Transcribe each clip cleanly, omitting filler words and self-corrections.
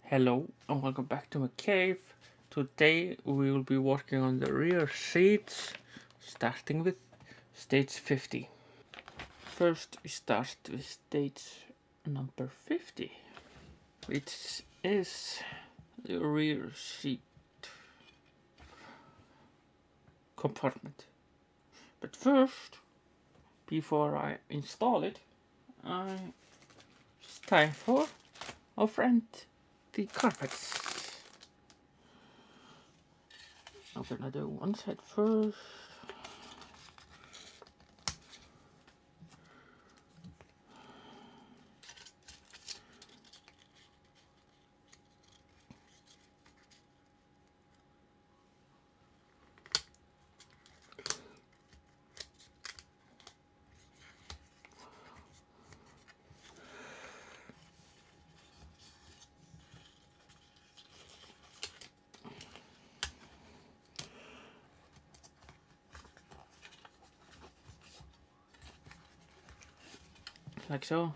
Hello and welcome back to my cave. Today we will be working on the rear seats, starting with stage 50. First we start with stage number 50, which is the rear seat compartment. But first, before I install it, it's time for our friend the carpets. I'm gonna do one side first. Like so,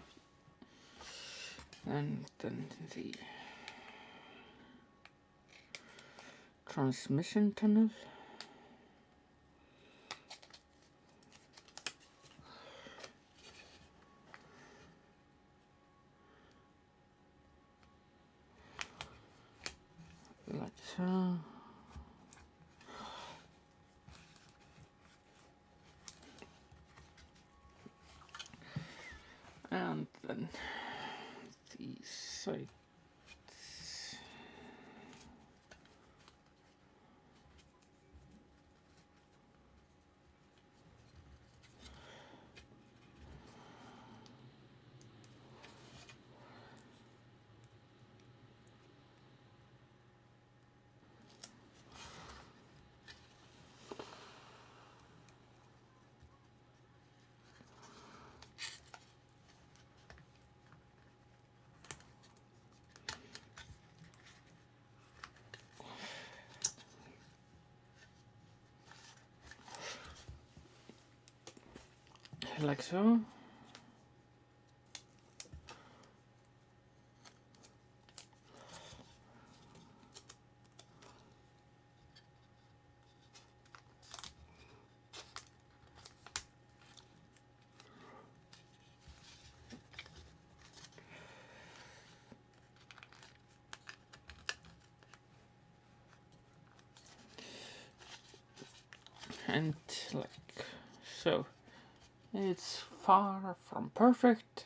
and then the transmission tunnel, like so, and then the sides. Like so. And like so. It's far from perfect,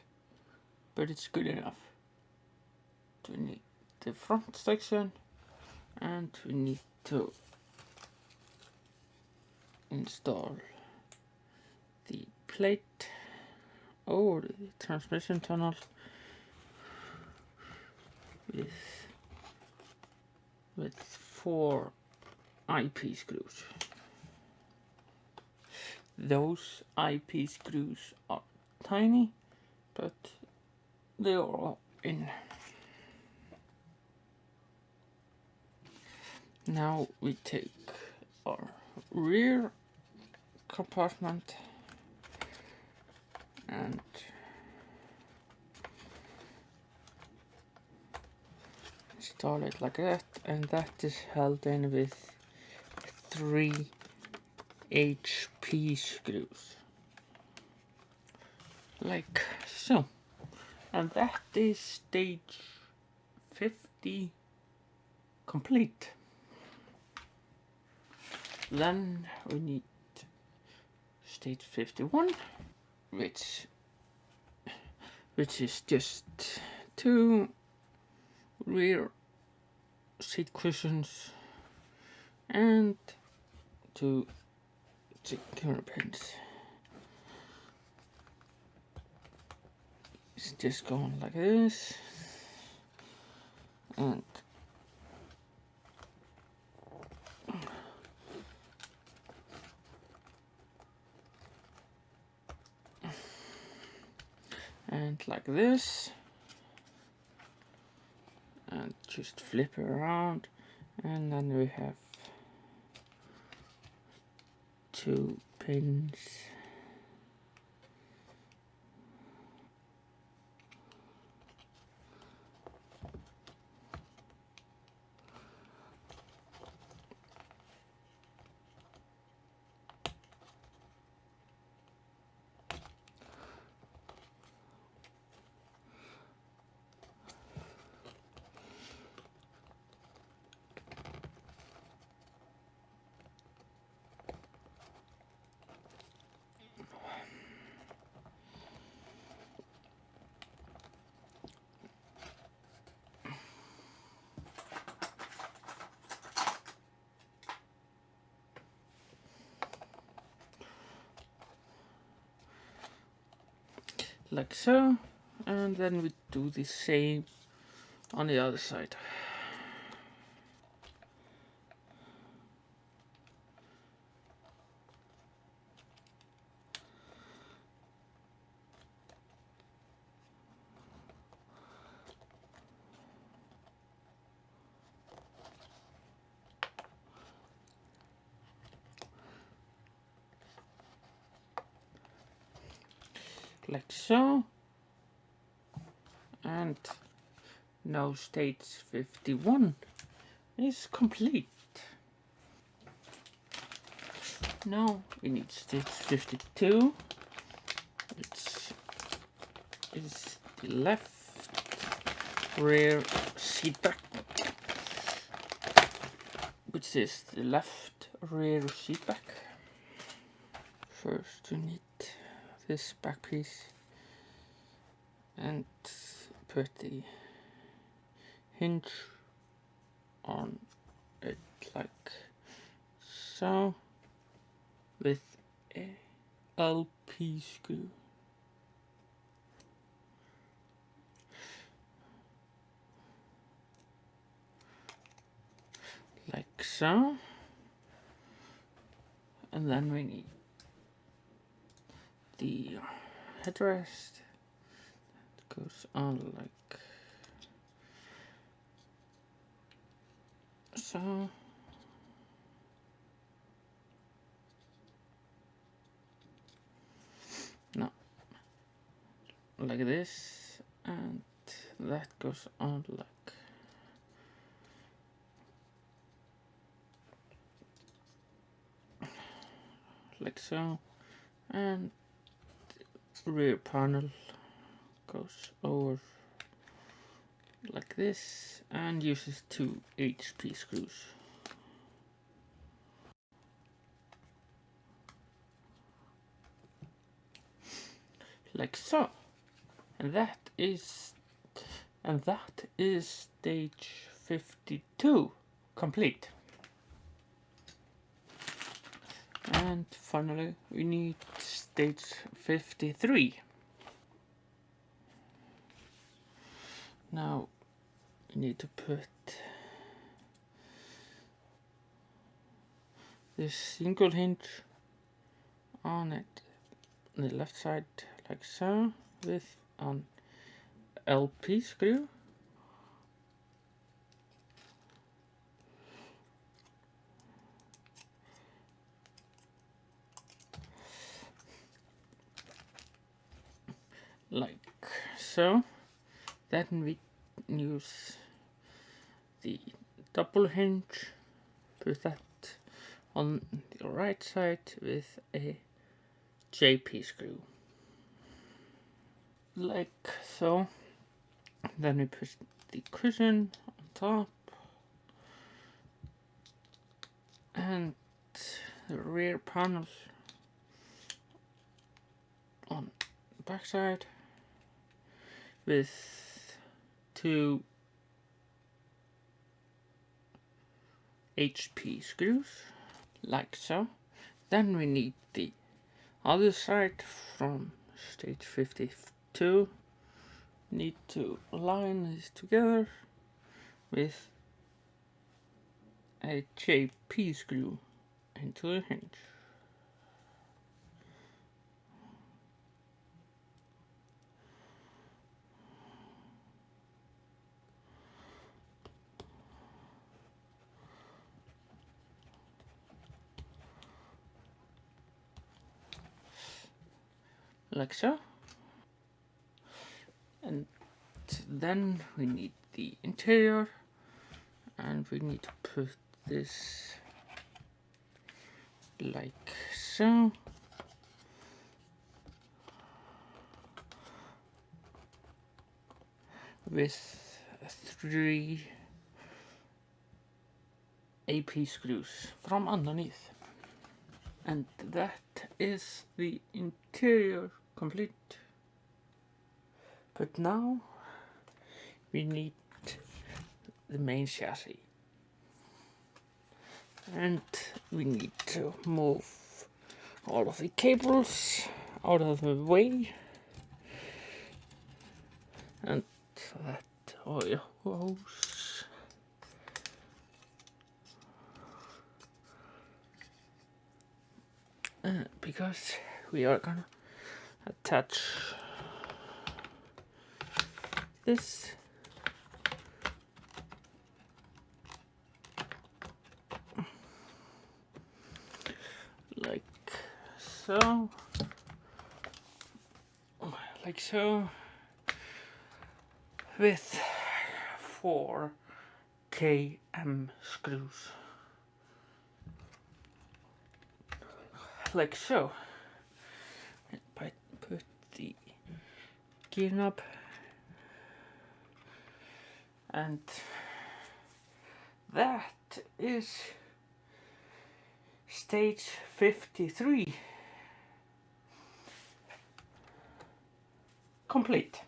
but it's good enough. We need the front section, and we need to install the plate over the transmission tunnel with 4 IP screws. Those IP screws are tiny, but they are all in. Now we take our rear compartment and install it like that, and that is held in with 3 HP screws, like so. And that is stage 50 complete. Then we need stage 51, which is just 2 rear seat cushions and 2 secure pins. It's just going like this, and like this, and just flip it around, and then we have 2 pins. like so, and then we do the same on the other side. Like so, and now stage 51 is complete. Now we need stage 52, which is the left rear seat back, First we need this back piece and put the hinge on it like so with a LP screw. Like so. And then we need the headrest that goes on like so. No, like this, and that goes on like so, and rear panel goes over like this and uses 2 HP screws. Like so. And that is stage 52 complete. And finally we need stage 53. Now we need to put this single hinge on it on the left side like so with an LP screw. Like so. Then we use the double hinge, put that on the right side with a JP screw. Like so. Then we put the cushion on top and the rear panel on the back side with 2 HP screws, like so. Then we need the other side from stage 52. Need to line this together with a JP screw into the hinge. Like so. And then we need the interior, and we need to put this like so. With 3 AP screws from underneath. And that is the interior complete. But now we need the main chassis. And we need to move all of the cables out of the way. and that oil hose. Because we are gonna attach this like so, with 4 km screws, like so. I put the gear knob, and that is stage 53 complete.